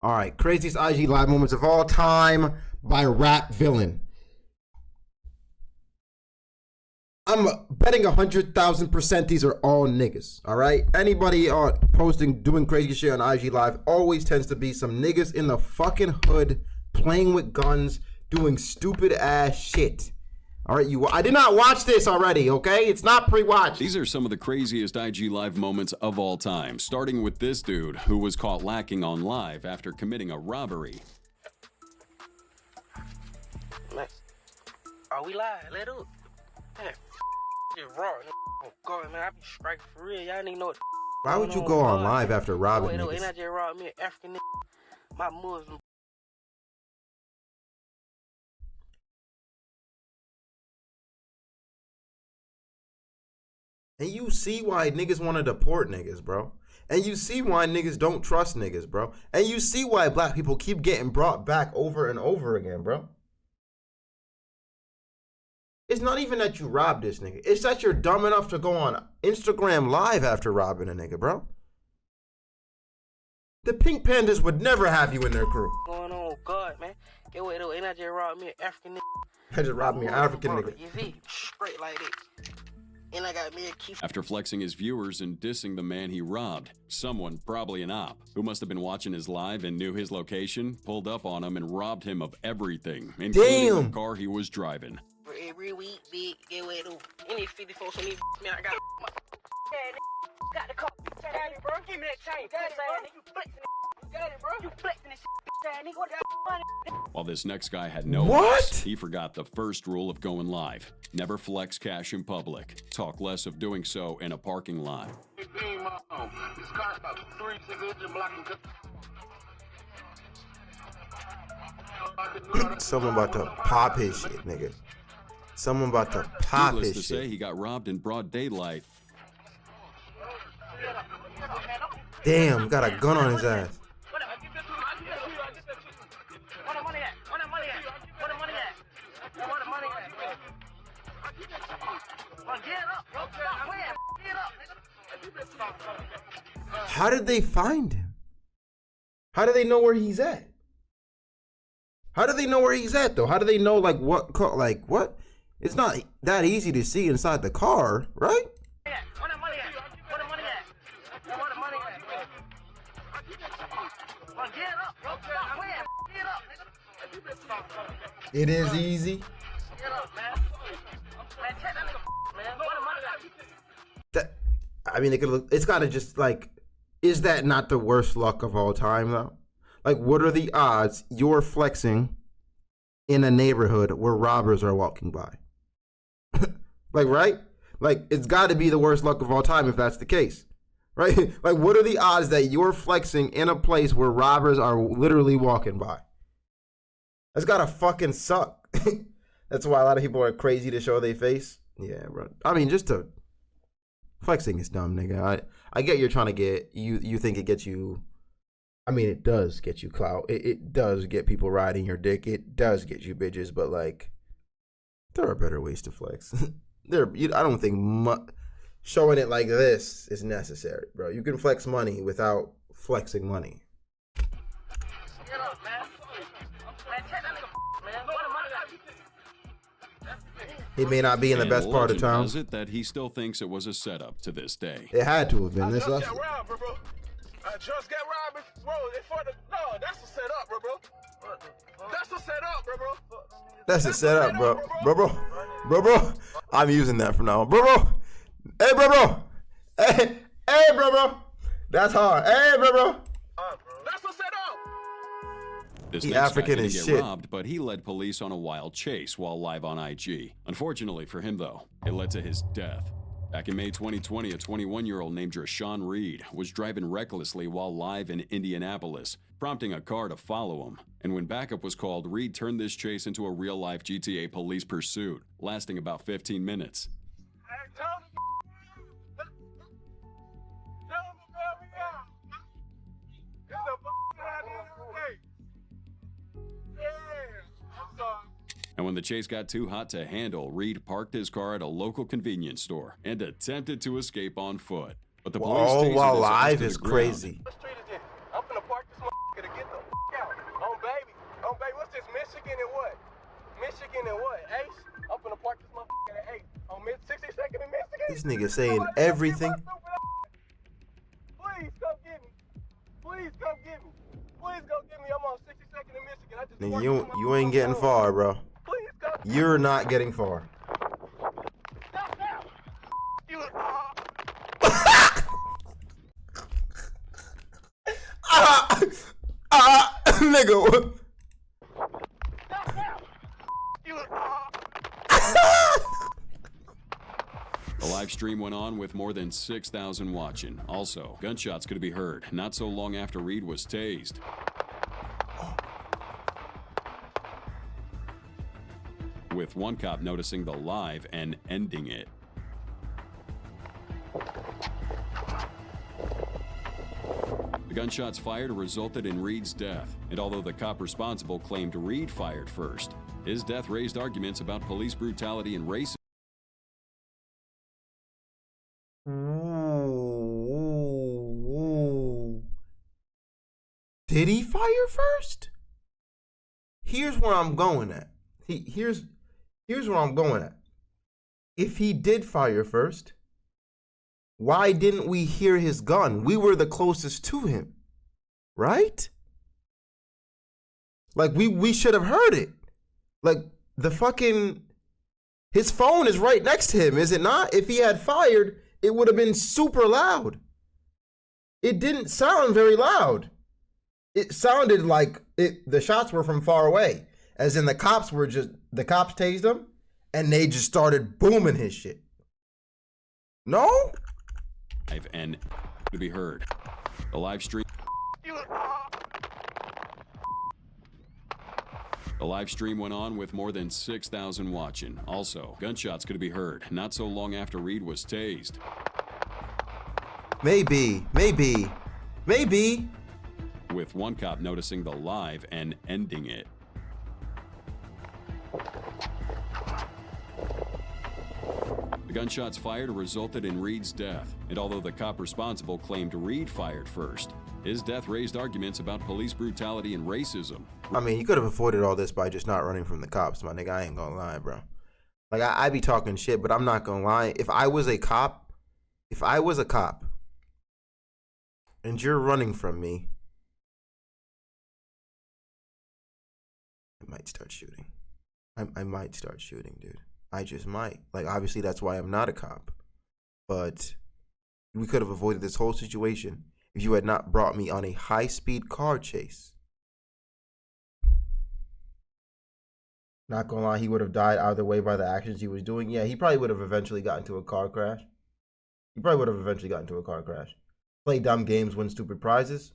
All right, craziest IG live moments of all time by Rap Villain. I'm betting 100,000% these are all niggas. All right, anybody posting doing crazy shit on IG live always tends to be some niggas in the fucking hood playing with guns, doing stupid ass shit. All right, I did not watch this already, okay? It's not pre-watched. These are some of the craziest IG Live moments of all time, starting with this dude who was caught lacking on live after committing a robbery. Man, are we live? Let up. Man, just raw. Oh, God, man, I be striking for real. Y'all nigga know what. Why would you go on live after robbing niggas? Ain't I just robbed me an African nigga? My Muslim. And you see why niggas want to deport niggas, bro. And you see why niggas don't trust niggas, bro. And you see why black people keep getting brought back over and over again, bro. It's not even that you robbed this nigga. It's that you're dumb enough to go on Instagram live after robbing a nigga, bro. The Pink Pandas would never have you in their crew. Going on, God, man. Get away though. Ain't I just robbed me an African nigga? I just robbed me an African nigga. You see, straight like this. And I got me a key. After flexing his viewers and dissing the man he robbed, someone, probably an op, who must have been watching his live and knew his location, pulled up on him and robbed him of everything, including the car he was driving. For every week, big, get away though. Any 54 so these man, I got my got the car. Daddy, bro, give me that chain. Daddy, bro, you flexing it. Daddy, bro, you flexing this shit. What the While this next guy had no What? ass, he forgot the first rule of going live. Never flex cash in public. Talk less of doing so in a parking lot. Someone about to pop his shit, nigga. Someone about to pop Needless his to shit. say, he got robbed in broad daylight. Damn, got a gun on his ass. How did they find him? How do they know where he's at? How do they know where he's at though? How do they know like what? It's not that easy to see inside the car, right? It is easy. I mean, it's gotta just like, is that not the worst luck of all time though? Like, what are the odds you're flexing in a neighborhood where robbers are walking by? Like, right? Like, it's gotta be the worst luck of all time if that's the case, right? Like, what are the odds that you're flexing in a place where robbers are literally walking by? That's gotta fucking suck. That's why a lot of people are crazy to show their face. Yeah, bro. I mean, just to flexing is dumb, nigga. I get you're trying to get you think it gets you. I mean, it does get you clout. It does get people riding your dick. It does get you bitches, but like, there are better ways to flex. I don't think showing it like this is necessary, bro. You can flex money without flexing money. He may not be in the best part of town. Does it that he still thinks it was a setup to this day? It had to have been. I just got robbed, bro. I just got robbed, bro. No, that's a setup, bro. That's a setup, bro. That's a setup, bro. Bro. I'm using that from now on. Bro. Hey, bro. Hey, bro. That's hard. Hey, bro. That's a setup. This He next African guy as didn't shit. get robbed, but he led police on a wild chase while live on IG. Unfortunately for him, though, it led to his death. Back in May 2020, a 21-year-old named Rashawn Reed was driving recklessly while live in Indianapolis, prompting a car to follow him. And when backup was called, Reed turned this chase into a real-life GTA police pursuit, lasting about 15 minutes. And when the chase got too hot to handle, Reed parked his car at a local convenience store and attempted to escape on foot. But the police tasered his ass live to is the ground. crazy. What street is this? I'm finna park this motherfucker to get them. This nigga saying everything. Please come get me. Please come get me. Please come get me. I'm on 62nd in Michigan. I just Nigga, you ain't getting far, bro. Please come. You're not getting far. Stop now. You. Nigga. Stop now. You. The live stream went on with more than 6,000 watching. Also, gunshots could be heard not so long after Reed was tased. With one cop noticing the live and ending it. The gunshots fired resulted in Reed's death, and although the cop responsible claimed Reed fired first, his death raised arguments about police brutality and racism. Ooh. Did he fire first? Here's where I'm going at. Here's where I'm going at. If he did fire first, why didn't we hear his gun? We were the closest to him, right? Like we should have heard it. Like his phone is right next to him, is it not? If he had fired, it would have been super loud. It didn't sound very loud. It sounded like the shots were from far away. As in the cops tased him and they just started booming his shit. No? And to be heard. The live stream. The live stream went on with more than 6,000 watching. Also, gunshots could be heard not so long after Reed was tased. Maybe. With one cop noticing the live and ending it. The gunshots fired resulted in Reed's death, and although the cop responsible claimed Reed fired first, his death raised arguments about police brutality and racism. I mean, you could have avoided all this by just not running from the cops, my nigga. I ain't gonna lie, bro. Like, I be talking shit, but I'm not gonna lie. If I was a cop, and you're running from me, I might start shooting. I might start shooting, dude. I just might. Like, obviously, that's why I'm not a cop. But we could have avoided this whole situation if you had not brought me on a high-speed car chase. Not gonna lie, he would have died either way by the actions he was doing. Yeah, he probably would have eventually gotten into a car crash. Play dumb games, win stupid prizes.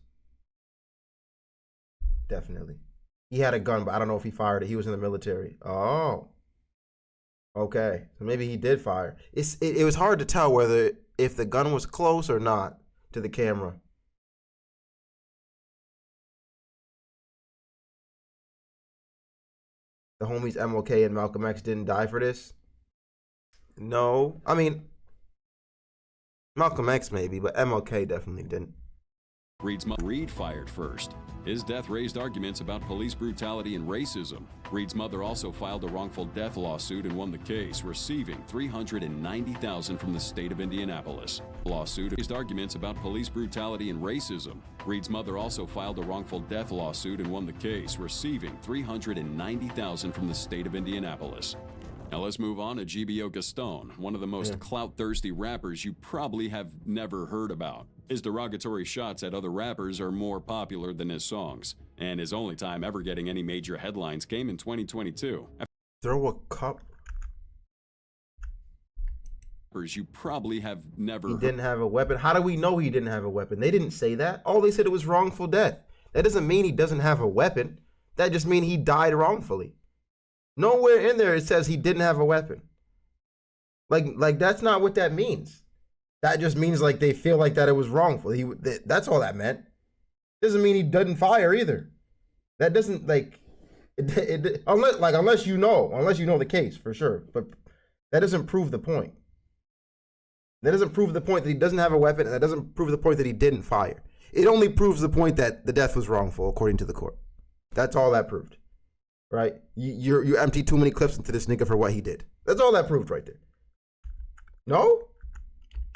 Definitely. He had a gun, but I don't know if he fired it. He was in the military. Oh. Okay, so maybe he did fire. It was hard to tell whether if the gun was close or not to the camera. The homies MLK and Malcolm X didn't die for this? No. I mean, Malcolm X maybe, but MLK definitely didn't. Reed fired first. His death raised arguments about police brutality and racism. Reed's mother also filed a wrongful death lawsuit and won the case, receiving $390,000 from the state of Indianapolis. Lawsuit raised arguments about police brutality and racism. Reed's mother also filed a wrongful death lawsuit and won the case, receiving $390,000 from the state of Indianapolis. Now let's move on to GBO Gaston, one of the most clout-thirsty rappers you probably have never heard about. His derogatory shots at other rappers are more popular than his songs, and his only time ever getting any major headlines came in 2022. Throw a cup. You probably have never He didn't have a weapon. How do we know he didn't have a weapon? They didn't say that. All they said it was wrongful death. That doesn't mean he doesn't have a weapon. That just means he died wrongfully. Nowhere in there it says he didn't have a weapon. Like that's not what that means. That just means like they feel like that it was wrongful. That's all that meant. Doesn't mean he doesn't fire either. That doesn't unless you know the case for sure. But that doesn't prove the point. That doesn't prove the point that he doesn't have a weapon, and that doesn't prove the point that he didn't fire. It only proves the point that the death was wrongful according to the court. That's all that proved. Right? You emptied too many clips into this nigga for what he did. That's all that proved right there. No?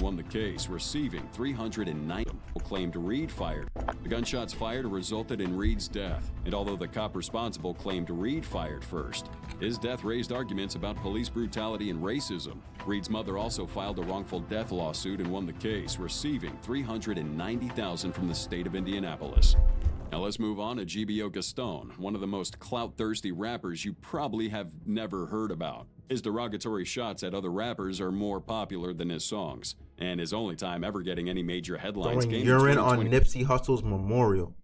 won the case, receiving 390. Claimed Reed fired. The gunshots fired resulted in Reed's death, and although the cop responsible claimed Reed fired first, his death raised arguments about police brutality and racism. Reed's mother also filed a wrongful death lawsuit and won the case, receiving $390,000 from the state of Indianapolis. Now let's move on to GBO Gaston, one of the most clout-thirsty rappers you probably have never heard about. His derogatory shots at other rappers are more popular than his songs, and his only time ever getting any major headlines Throwing came urine in on Nipsey Hussle's memorial.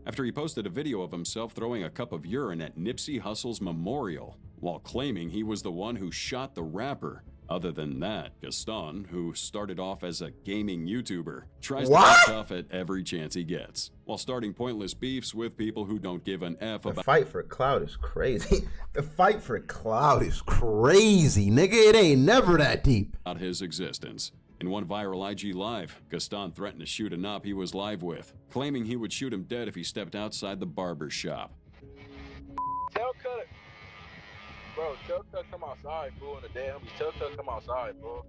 after he posted a video of himself throwing a cup of urine at Nipsey Hussle's memorial, while claiming he was the one who shot the rapper. Other than that, Gaston, who started off as a gaming YouTuber, tries to get tough at every chance he gets, while starting pointless beefs with people who don't give an F about. The fight for clout is crazy. The fight for clout is crazy, nigga. It ain't never that deep. His existence. In one viral IG live, Gaston threatened to shoot a nop he was live with, claiming he would shoot him dead if he stepped outside the barber shop. Tell Cut. Bro, tell Cut come outside, fool, in the day. Tell Cut come outside, bro.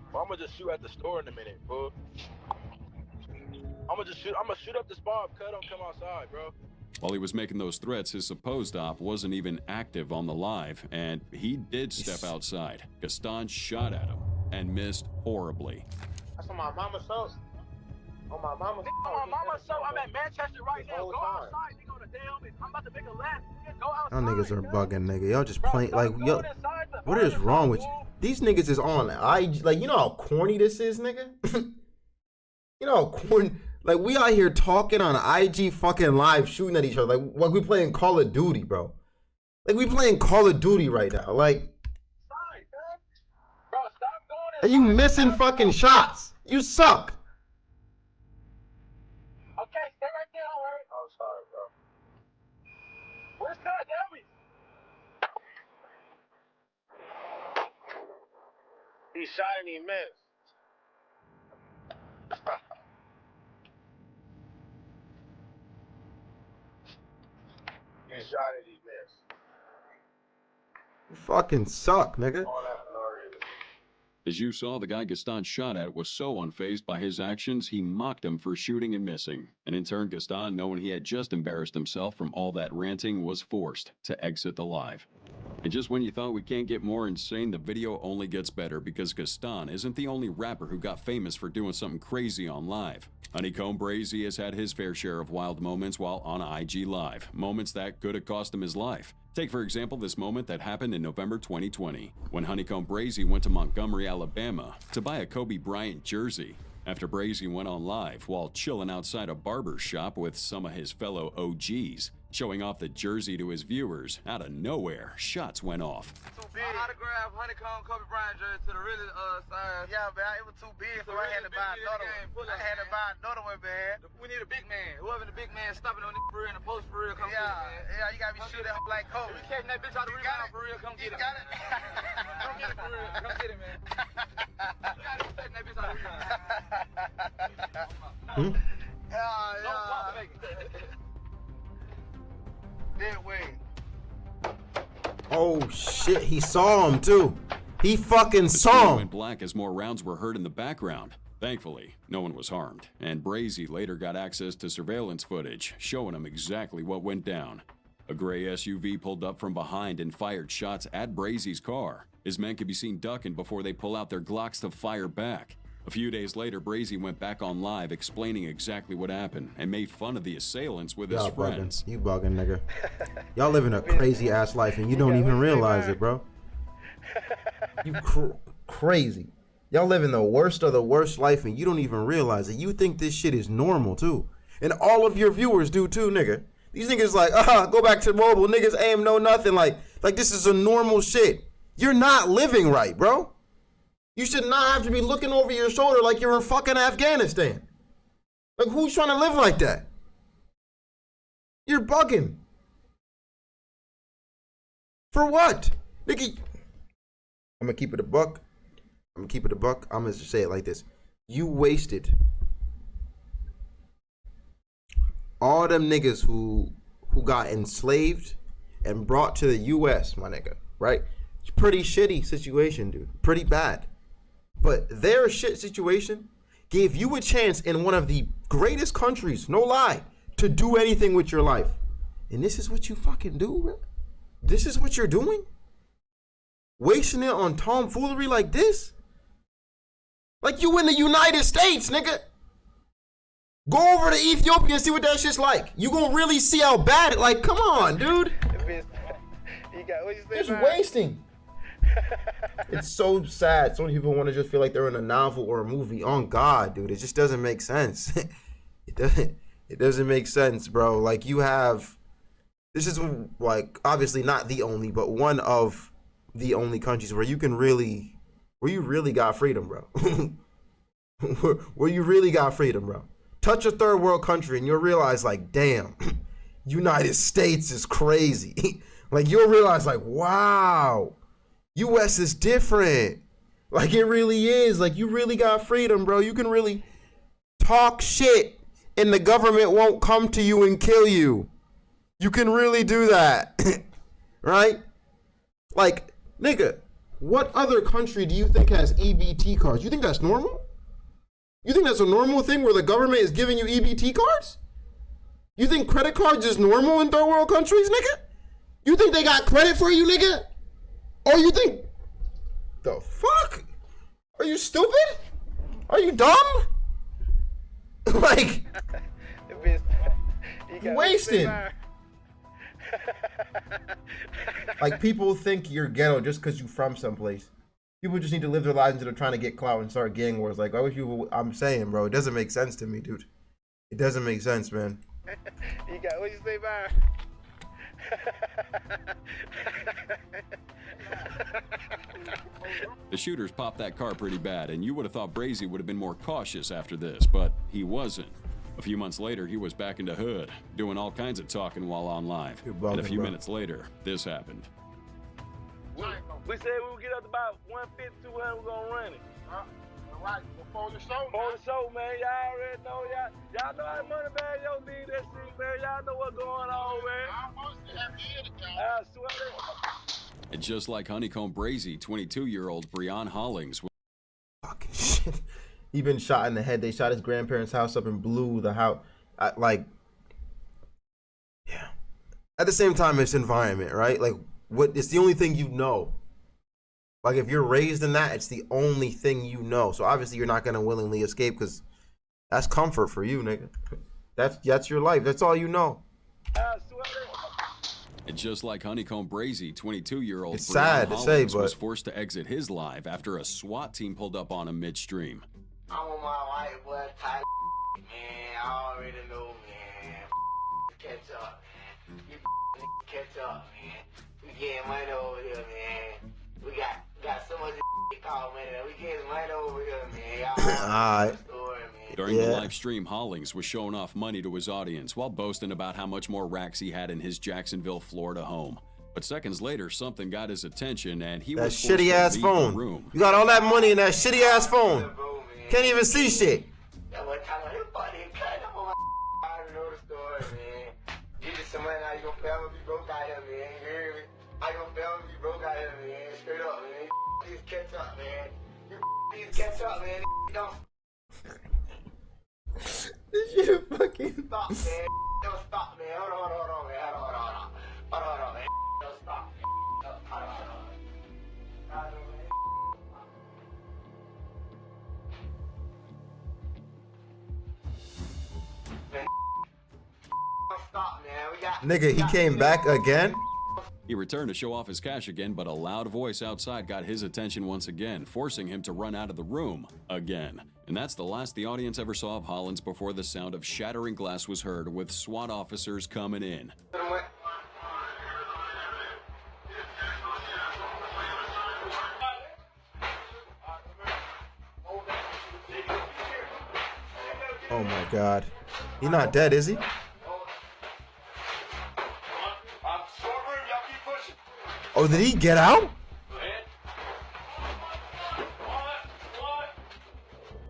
I'm gonna just shoot at the store in a minute, fool. I'm gonna shoot up the spot. Cut don't come outside, bro. While he was making those threats, his supposed op wasn't even active on the live, and he did step outside. Gaston shot at him and missed horribly. That's on my mama's house. On my mama's On my mama's show, I'm at Manchester right now. Go outside, nigga, on the damn. I'm about to make a lap. Go outside. Y'all niggas are bugging, nigga. Y'all just playing like yo. What is wrong with you? These niggas is on IG. Like, you know how corny this is, nigga. You know how corny. Like, we out here talking on IG fucking live, shooting at each other. Like we playing Call of Duty, bro. Like, we playing Call of Duty right now. Like, are you missing fucking shots? You suck. Okay, stay right there, alright? I'm sorry, bro. Where's Cut? Tell me. He shot and he missed. He shot and he missed. You fucking suck, nigga. All that for no reason. As you saw, the guy Gaston shot at was so unfazed by his actions, he mocked him for shooting and missing. And in turn, Gaston, knowing he had just embarrassed himself from all that ranting, was forced to exit the live. And just when you thought we can't get more insane, the video only gets better, because Gaston isn't the only rapper who got famous for doing something crazy on live. Honeycomb Brazy has had his fair share of wild moments while on IG Live, moments that could have cost him his life. Take, for example, this moment that happened in November 2020, when Honeycomb Brazy went to Montgomery, Alabama to buy a Kobe Bryant jersey. After Brazy went on live while chilling outside a barber shop with some of his fellow OGs, showing off the jersey to his viewers, out of nowhere, shots went off. Too big. Autograph Honeycomb Kobe Bryant jersey to the really size. Yeah, man, it was too big, so I had to buy another one. I had to buy another one, man. We need a big man. Whoever the big man stopping on this for real and the post for real, come get it, man. Yeah, you gotta be shooting up like Kobe. We catching that bitch out of the rebound for real, come get it. You got it? Come get it for real. Come get it, man. We gotta be catching that bitch out of the rebound. Yeah. Don't talk, make it. Dead weight. Oh shit, he saw him too. He fucking The saw screen him. went black as more rounds were heard in the background. Thankfully, no one was harmed, and Brazy later got access to surveillance footage, showing him exactly what went down. A gray SUV pulled up from behind and fired shots at Brazy's car. His men could be seen ducking before they pull out their Glocks to fire back. A few days later, Brazy went back on live explaining exactly what happened and made fun of the assailants with his Y'all friends. bugging. You bugging, nigga. Y'all living a crazy ass life and you don't even realize it, bro. You crazy. Y'all living the worst of the worst life and you don't even realize it. You think this shit is normal too. And all of your viewers do too, nigga. These niggas like, go back to mobile. Niggas aim no nothing. Like this is a normal shit. You're not living right, bro. You should not have to be looking over your shoulder like you're in fucking Afghanistan. Like, who's trying to live like that? You're bugging. For what? Nigga, I'm gonna keep it a buck. I'm gonna just say it like this. You wasted all them niggas who got enslaved and brought to the US, my nigga, right? It's a pretty shitty situation, dude. Pretty bad. But their shit situation gave you a chance in one of the greatest countries, no lie, to do anything with your life. And this is what you fucking do, bro? This is what you're doing? Wasting it on tomfoolery like this? Like you in the United States, nigga. Go over to Ethiopia and see what that shit's like. You gonna really see how bad it, like, come on, dude. Just wasting. It's so sad. So many people want to just feel like they're in a novel or a movie. On God, dude, it just doesn't make sense. It doesn't make sense, bro. Like you have, this is like obviously not the only, but one of the only countries where you really got freedom, bro. where you really got freedom, bro. Touch a third world country and you'll realize, like, damn, United States is crazy. Like you'll realize, like, wow, US is different. Like it really is. Like you really got freedom, bro. You can really talk shit and the government won't come to you and kill you. You can really do that. Right? Like, nigga, what other country do you think has EBT cards? You think that's normal? You think that's a normal thing where the government is giving you EBT cards? You think credit cards is normal in third world countries, nigga? You think they got credit for you, nigga? Or you think, the fuck? Are you stupid? Are you dumb? Like, wasting. Like people think you're ghetto just because you from someplace. People just need to live their lives instead of trying to get clout and start gang wars. Like I wish you would, I'm saying, bro, it doesn't make sense to me, dude. It doesn't make sense, man. What you say, Byron? The shooters popped that car pretty bad, and you would have thought Brazy would have been more cautious after this, but he wasn't. A few months later, he was back in the hood, doing all kinds of talking while on live. And a few minutes later, this happened. We said we would get up to about 150, 200, we're gonna run it. Right, before the show. Before the show, man, y'all already know, y'all know how money, man, y'all need that shit, man. Y'all know what's going on, man. I'm supposed to have it, y'all. I swear to And just like Honeycomb Brazy, 22-year-old Breon Hollings was Fucking shit. He been shot in the head. They shot his grandparents' house up and blew the house. Like, yeah. At the same time, it's environment, right? Like, what? It's the only thing you know. Like, if you're raised in that, it's the only thing you know. So obviously, you're not gonna willingly escape because that's comfort for you, nigga. That's your life. That's all you know. And just like Honeycomb Brazy, 22-year-old It's Breon sad to say, Hollings but was forced to exit his live after a SWAT team pulled up on him midstream. I'm on my white boy type, man. I already know, man. Catch up, man. You catch up, man. We getting money over here, man. We got so much called money. We getting money over here, man. Y'all Alright. During the live stream, Hollings was showing off money to his audience while boasting about how much more racks he had in his Jacksonville, Florida home. But seconds later, something got his attention and he was forced shitty to ass leave the phone. room. You got all that money in that shitty ass phone. Can't even see shit. That one time I body cut up on my I know the story, man. You just some money, how you gonna forever be broke out here, man. You hear me? How you gonna forever be broke out here, man? Straight up, man. Please catch up, man. You please catch up, man. Don't This shit fucking stop, man. Don't stop, man. Hold on, man. Hold on, man. Don't stop, man. Hold on, man. Don't stop, man. nigga. He came back again. He returned to show off his cash again, but a loud voice outside got his attention once again, forcing him to run out of the room again. And that's the last the audience ever saw of Hollins before the sound of shattering glass was heard, with SWAT officers coming in. Oh my God. He not dead, is he? Oh, did he get out?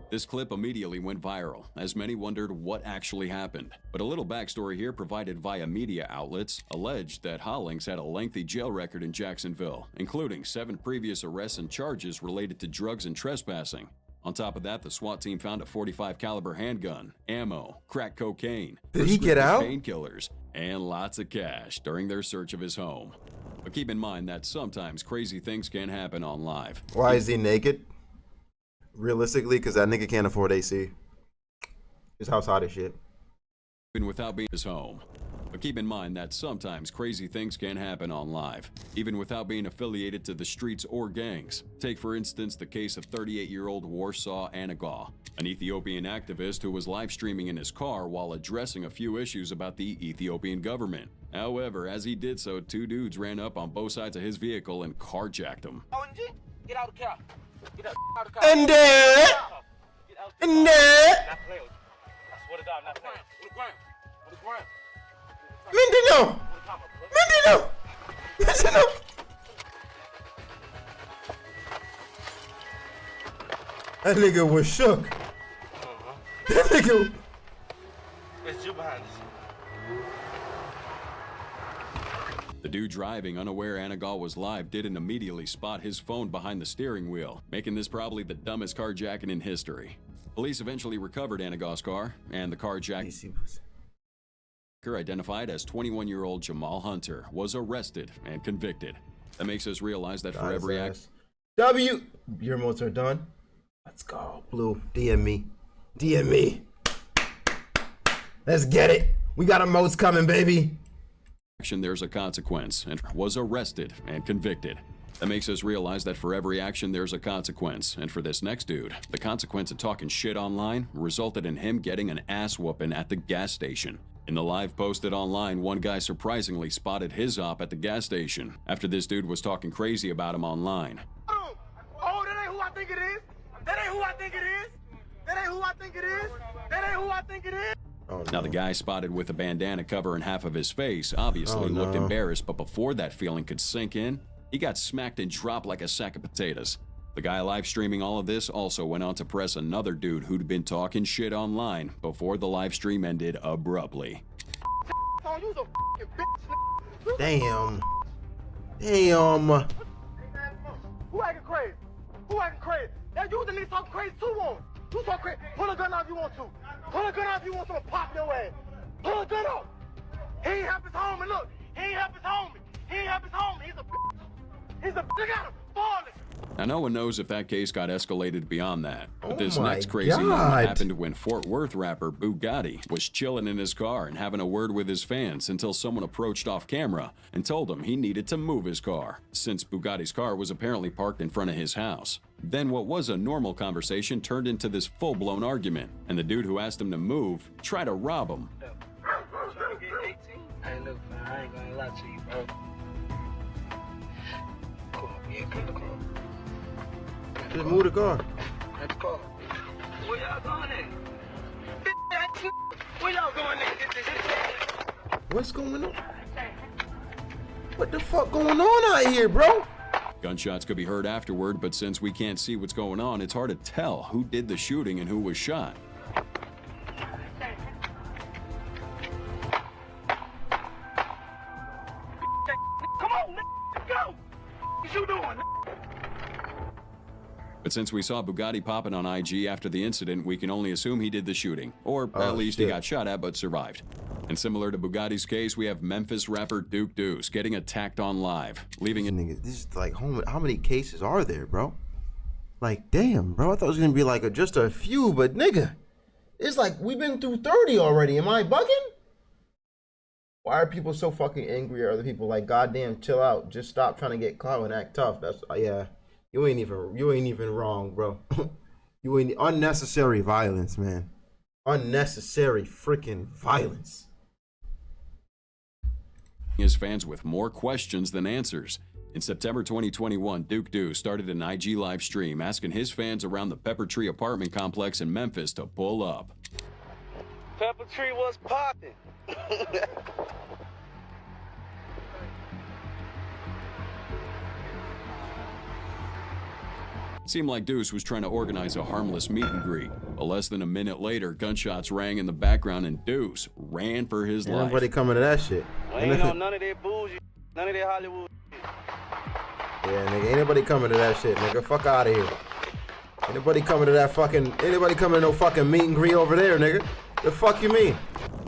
This clip immediately went viral, as many wondered what actually happened. But a little backstory here provided via media outlets alleged that Hollings had a lengthy jail record in Jacksonville, including 7 previous arrests and charges related to drugs and trespassing. On top of that, the SWAT team found a .45 caliber handgun, ammo, crack cocaine, Did he get out? painkillers, and lots of cash during their search of his home. But keep in mind that sometimes crazy things can happen on live. Why is he naked? Realistically, because that nigga can't afford AC. His house hot as shit. Even without being his home. But keep in mind that sometimes crazy things can happen on live, even without being affiliated to the streets or gangs. Take for instance the case of 38-year-old Warsaw Anagaw, an Ethiopian activist who was live streaming in his car while addressing a few issues about the Ethiopian government. However, as he did so, 2 dudes ran up on both sides of his vehicle and carjacked him. Get out of the car. Get out of the car. And there, and there, Not playing with you. I swear to God, I'm not playing. On the ground. On the ground. Mindino, Mindino, Mindino. That nigga was shook. That nigga. It's you behind us. The dude driving, unaware Anagaw was live, didn't immediately spot his phone behind the steering wheel, making this probably the dumbest carjacking in history. Police eventually recovered Anagaw's car, and the carjacker, identified as 21-year-old Jamal Hunter, was arrested and convicted. That makes us realize that for every act... W, your modes are done. Let's go, Blue. DM me. DM me. Let's get it. We got emotes coming, baby. There's a consequence, and was arrested and convicted. That makes us realize that for every action there's a consequence, and for this next dude, the consequence of talking shit online resulted in him getting an ass whooping at the gas station. In the live posted online, one guy surprisingly spotted his op at the gas station after this dude was talking crazy about him online. Oh, that ain't who I think it is. That ain't who I think it is. That ain't who I think it is. That ain't who I think it is. Oh, no. Now the guy spotted with a bandana covering half of his face obviously looked embarrassed, but before that feeling could sink in, he got smacked and dropped like a sack of potatoes. The guy live streaming all of this also went on to press another dude who'd been talking shit online before the live stream ended abruptly. Damn. Damn. Who acting crazy? Who acting crazy? That you the nigga talking crazy too on. You talk crazy. Pull a gun out if you want to. Pull a gun out if you want to. I'ma pop your ass. Pull a gun out. He ain't help his homie. Look, he ain't help his homie. He ain't help his homie. He's a bitch. He's a bitch. Look at him. Falling. Now, no one knows if that case got escalated beyond that, but Oh this my next crazy God. moment happened when Fort Worth rapper DuckyDee was chilling in his car and having a word with his fans until someone approached off camera and told him he needed to move his car, since DuckyDee's car was apparently parked in front of his house. Then what was a normal conversation turned into this full-blown argument, and the dude who asked him to move tried to rob him. Trying to get 18? Hey, look, man, I ain't gonna lie to you, bro. Cool, yeah, come to the car. Just move the car. Let's go. Where y'all going at? Where y'all going at? What's going on? What the fuck going on out here, bro? Gunshots could be heard afterward, but since we can't see what's going on, it's hard to tell who did the shooting and who was shot. Come on, let's go. What you doing? But since we saw Bugatti popping on IG after the incident, we can only assume he did the shooting, or at least he got shot at but survived. And similar to Bugatti's case, we have Memphis rapper DuckyDee getting attacked on live, leaving it. Nigga, this is like, how many cases are there, bro? Like, damn, bro. I thought it was gonna be like just a few, but nigga, it's like we've been through 30 already. Am I bugging? Why are people so fucking angry at other people? Like, goddamn, chill out. Just stop trying to get clout and act tough. That's yeah. You ain't even wrong, bro. You ain't unnecessary violence, man. Unnecessary freaking violence. His fans with more questions than answers. In September 2021, DuckyDee started an IG live stream asking his fans around the Pepper Tree apartment complex in Memphis to pull up. Pepper Tree was popping. Seemed like Deuce was trying to organize a harmless meet and greet, but less than a minute later, gunshots rang in the background and Deuce ran for his life. Nobody coming to that shit. I ain't on none of that bullshit. None of that Hollywood shit. Yeah, nigga, ain't nobody coming to that shit, nigga. Fuck out of here. Ain't nobody coming to that fucking, ain't nobody coming to no fucking meet and greet over there, nigga. The fuck you mean?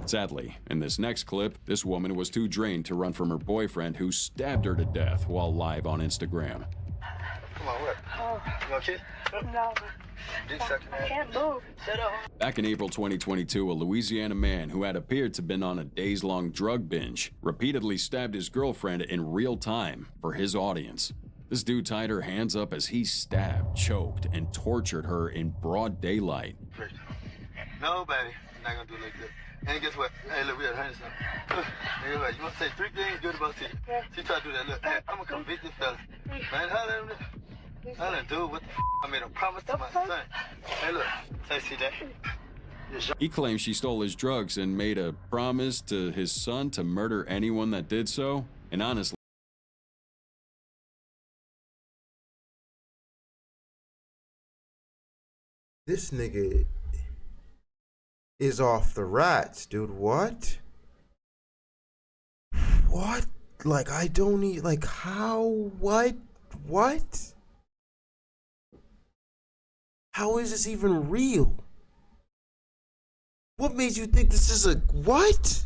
Sadly, in this next clip, this woman was too drained to run from her boyfriend who stabbed her to death while live on Instagram. Come on, what? You want a kiss? No. Dick sucking I can't move. Shut up. Back in April 2022, a Louisiana man who had appeared to have been on a days-long drug binge repeatedly stabbed his girlfriend in real time for his audience. This dude tied her hands up as he stabbed, choked, and tortured her in broad daylight. Nobody not gonna do like that. And guess what? Hey, look, we had honey something. Hey, look, you wanna say 3 things good about you? She tried to do that. Look, hey, I'm gonna convict this fella. Man, how let him do? I didn't do what the I made a promise to my son. Hey, look, say CJ. He claims she stole his drugs and made a promise to his son to murder anyone that did so. And honestly, This nigga is off the rats, dude. What? What? Like, I don't need, like, how? What? What? How is this even real? What made you think this is a what?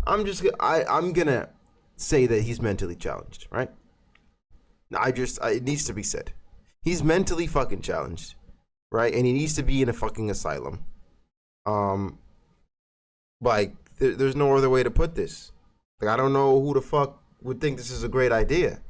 I'm gonna say that he's mentally challenged, right? It needs to be said. He's mentally fucking challenged, right? And he needs to be in a fucking asylum. Like, there's no other way to put this. Like, I don't know who the fuck would think this is a great idea.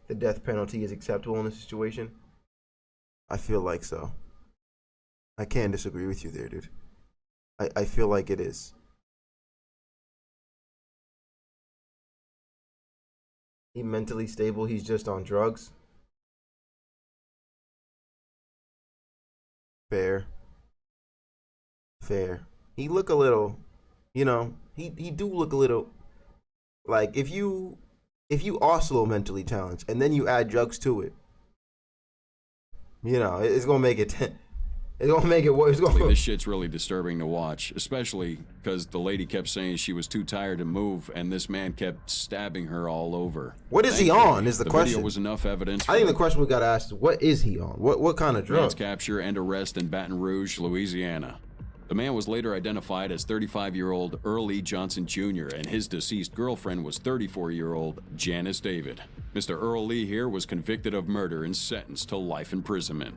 The death penalty is acceptable in this situation? I feel like so. I can't disagree with you there, dude. I feel like it is. He mentally stable, he's just on drugs. Fair. He look a little, he do look a little like if you also mentally challenged and then you add drugs to it, it's gonna make it it's gonna make it worse. this shit's really disturbing to watch, especially because the lady kept saying she was too tired to move and this man kept stabbing her all over. What is he on is the question. Video was enough evidence. I think the question we gotta ask is, what is he on? What kind of drugs? Man's capture and arrest in Baton Rouge, Louisiana. The man was later identified as 35-year-old Earl E. Johnson Jr., and his deceased girlfriend was 34-year-old Janice David. Mr. Earl Lee here was convicted of murder and sentenced to life imprisonment.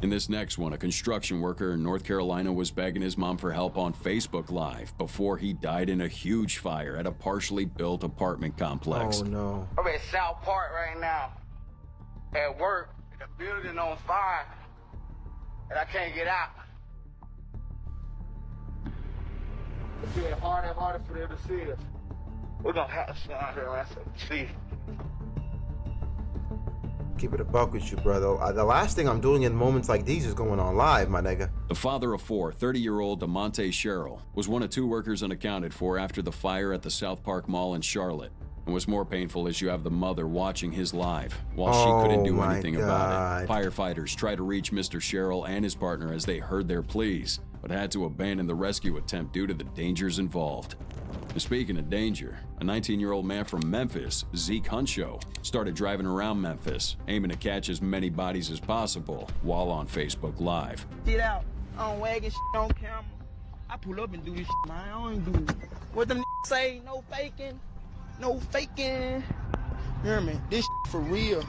In this next one, a construction worker in North Carolina was begging his mom for help on Facebook Live before he died in a huge fire at a partially built apartment complex. Oh no. I'm at South Park right now. At work, the building on fire, and I can't get out. It's getting harder and harder for them to see us. We're gonna have to stand out here and see. Keep it a buck with you, brother. The last thing I'm doing in moments like these is going on live, my nigga. The father of 4, 30-year-old DeMonte Sherrill, was one of 2 workers unaccounted for after the fire at the South Park Mall in Charlotte. And what's more painful is you have the mother watching his live while she couldn't do anything about it. Firefighters tried to reach Mr. Sherrill and his partner as they heard their pleas, but had to abandon the rescue attempt due to the dangers involved. And speaking of danger, a 19-year-old man from Memphis, Zeke Huncho, started driving around Memphis, aiming to catch as many bodies as possible while on Facebook Live. Get out. I don't wagging shit on camera. I pull up and do this shit, man. I don't do what them say. No faking. No faking. You hear me? This shit for real.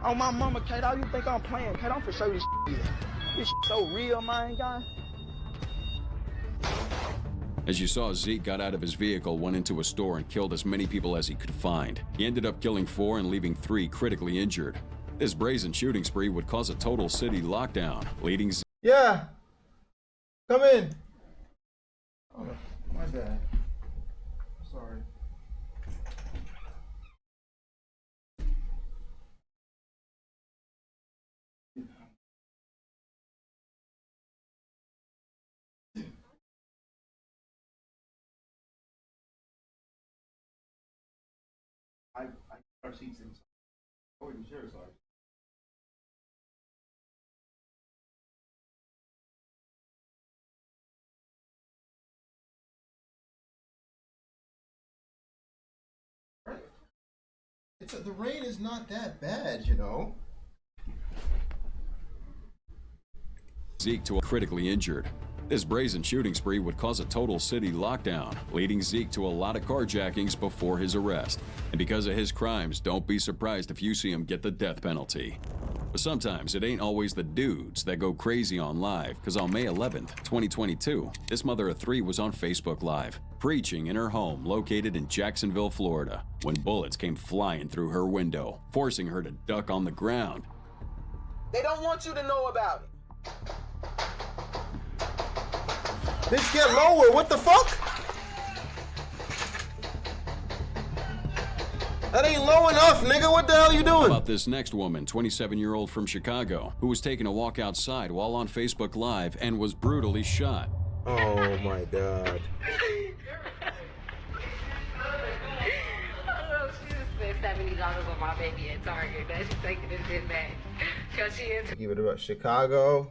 Oh, my mama, Kate, how you think I'm playing? Kate, I'm for sure this shit real. This shit so real, man, guy. As you saw, Zeke got out of his vehicle, went into a store, and killed as many people as he could find. He ended up killing 4 and leaving 3 critically injured. This brazen shooting spree would cause a total city lockdown, leading Zeke. Yeah. Come in. Oh, my bad. Sorry. Our seats inside. Oh, we can share side. The rain is not that bad, you know. Zeke to a critically injured. This brazen shooting spree would cause a total city lockdown, leading Zeke to a lot of carjackings before his arrest. And because of his crimes, don't be surprised if you see him get the death penalty. But sometimes it ain't always the dudes that go crazy on live, because on May 11th, 2022, this mother of three was on Facebook Live, preaching in her home located in Jacksonville, Florida, when bullets came flying through her window, forcing her to duck on the ground. They don't want you to know about it. Bitch, get lower. What the fuck? That ain't low enough, nigga. What the hell you doing? How about this next woman, 27-year-old from Chicago, who was taking a walk outside while on Facebook Live and was brutally shot. Oh my god. She spent $70 on my baby at Target. That she's taking this shit back. Cause she is. Give it about Chicago,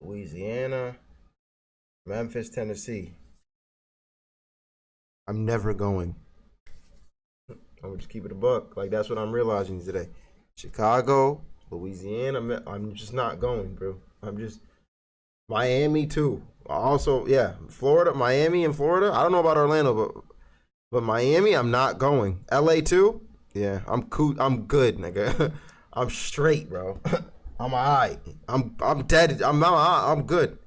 Louisiana, Memphis, Tennessee. I'm never going. I'm gonna just keep it a buck. Like, that's what I'm realizing today. Chicago, Louisiana, I'm just not going, bro. I'm just Miami too. Also, yeah, Florida, Miami and Florida. I don't know about Orlando, but Miami, I'm not going. LA too. Yeah, I'm cool. I'm good, nigga. I'm straight, bro. I'm alright. I'm dead. I'm good.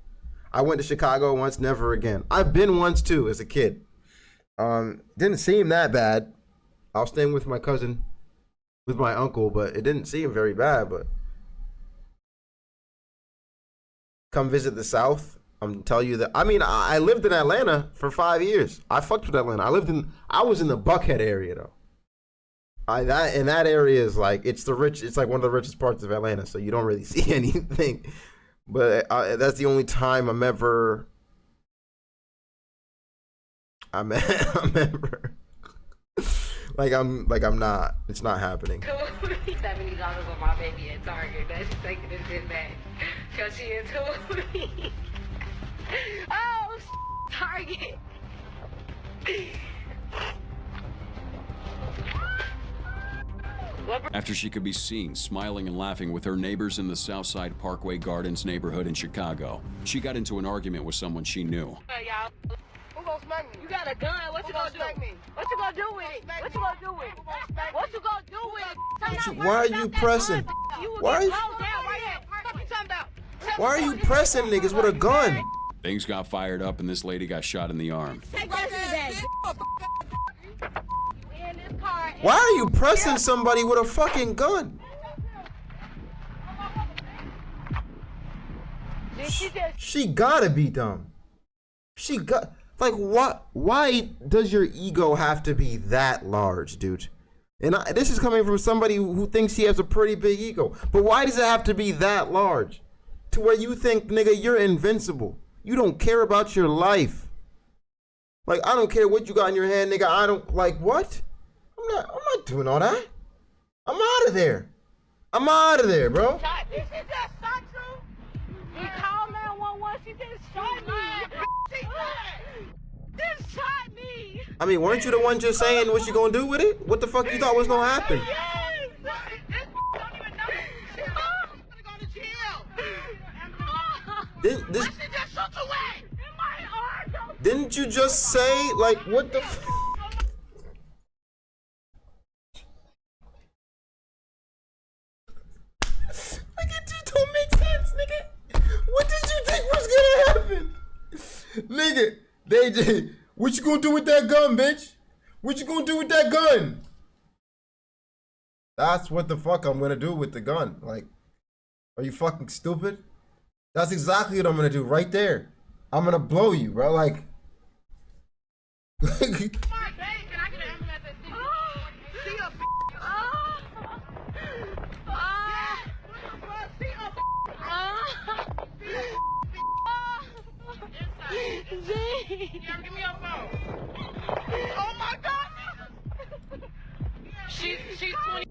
I went to Chicago once, never again. I've been once too as a kid. Didn't seem that bad. I was staying with my cousin, with my uncle, but it didn't seem very bad. But come visit the South. I'm tell you that. I mean, I lived in Atlanta for 5 years. I fucked with Atlanta. I was in the Buckhead area though. That area is like, it's like one of the richest parts of Atlanta, so you don't really see anything. But that's the only time I'm ever I'm not. It's not happening. $70 on my baby at Target. That she's taking this shit back. Cause she into me. Oh, Target. After she could be seen smiling and laughing with her neighbors in the Southside Parkway Gardens neighborhood in Chicago, she got into an argument with someone she knew. Hey, y'all. Who gonna smack me? You got a gun. What you gonna do? What you gonna do with it? What you gonna do with it? What you gonna do with it? Why are you pressing? Why are you pressing niggas with a gun? Things got fired up and this lady got shot in the arm. Why are you pressing somebody with a fucking gun? She gotta be dumb. Like, what? Why does your ego have to be that large, dude? And this is coming from somebody who thinks he has a pretty big ego. But why does it have to be that large? To where you think, nigga, you're invincible. You don't care about your life. Like, I don't care what you got in your hand, nigga. I don't, like, what? I'm not doing all that. I'm out of there. I'm out of there, bro. This is just not true. He called 911. She just shot me. Just shot me. I mean, weren't you the one just saying what you gonna do with it? What the fuck you thought was gonna happen? Yes. This don't even know. She's gonna go to jail. This, She just shot away. In my arm. didn't you just say, like, what the f- Like, it just don't make sense, nigga. What did you think was gonna happen? Nigga, they did. What you gonna do with that gun, bitch? What you gonna do with that gun? That's what the fuck I'm gonna do with the gun. Like, are you fucking stupid? That's exactly what I'm gonna do right there. I'm gonna blow you, bro. Like, Give me your phone. Oh my God. She's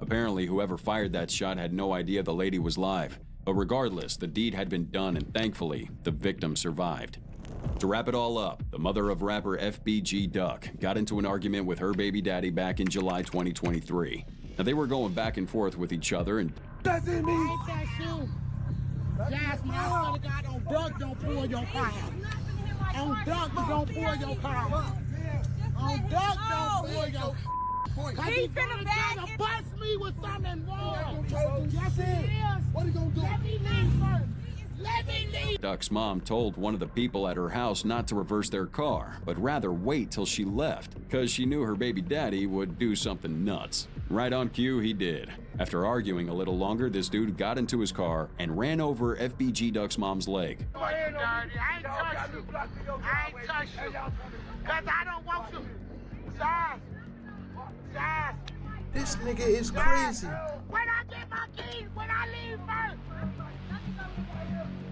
Apparently, whoever fired that shot had no idea the lady was live. But regardless, the deed had been done and thankfully, the victim survived. To wrap it all up, the mother of rapper FBG Duck got into an argument with her baby daddy back in July 2023. Now they were going back and forth with each other and That's in me. Ain't that you? Jasmine, I swear to God, on Duck, don't pull your car. On Duck, don't pull your car. On Duck, don't pull your car. He's finna try to bust me with something wrong. Yes, he is. What are you gonna do? Let me leave first. Let me leave. Duck's mom told one of the people at her house not to reverse their car, but rather wait till she left, because she knew her baby daddy would do something nuts. Right on cue, he did. After arguing a little longer, this dude got into his car and ran over FBG Duck's mom's leg. I ain't touch you. I ain't touch you. Because I don't want you. Size. Size. This nigga is crazy. When I get my keys, when I leave first.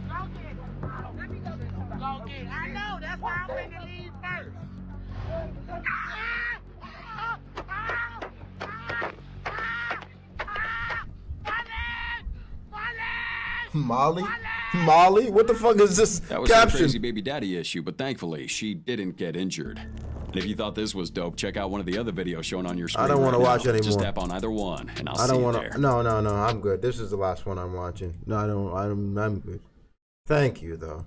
Go get it. Go get it. I know, that's why I'm finna leave first. Molly? Molly? What the fuck is this That was some caption? crazy baby daddy issue, but thankfully, she didn't get injured. And if you thought this was dope, check out one of the other videos shown on your screen. I don't want to watch anymore. Just tap on either one, and I'll I see don't you want there. to. No, I'm good. This is the last one I'm watching. No, I don't. I'm good. Thank you, though.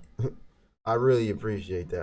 I really appreciate that.